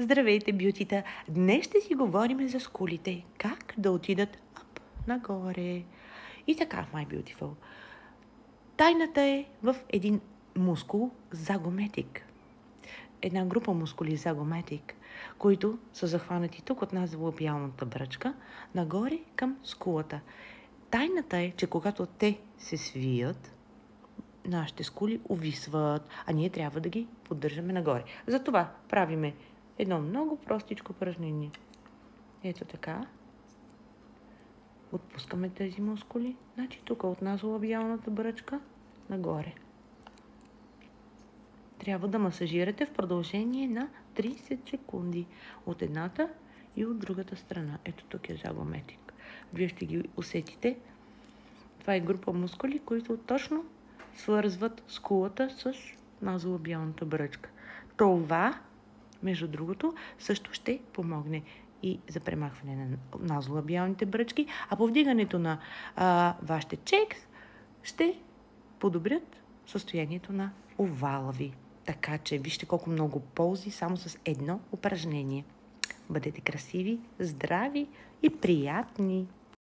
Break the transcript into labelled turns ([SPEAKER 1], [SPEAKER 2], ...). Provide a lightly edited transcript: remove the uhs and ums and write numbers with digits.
[SPEAKER 1] Здравейте, бютита! Днес ще си говорим за скулите. Как да отидат нагоре. И така, my beautiful. Тайната е в един мускул загометик. Една група мускули загометик, които са захванати тук от назолабиалната бръчка, нагоре към скулата. Тайната е, че когато те се свият, нашите скули увисват, а ние трябва да ги поддържаме нагоре. Затова правиме едно много простичко упражнение. Ето така. Отпускаме тези мускули. Значи тук от назолабиалната бръчка нагоре. Трябва да масажирате в продължение на 30 секунди. От едната и от другата страна. Ето тук е загометик. Вие ще ги усетите. Това е група мускули, които точно свързват скулата с назолабиалната бръчка. Това, между другото, също ще помогне и за премахване на назолабиалните бръчки, а повдигането на вашите чекс ще подобрят състоянието на овала ви. Така че вижте колко много ползи само с едно упражнение. Бъдете красиви, здрави и приятни!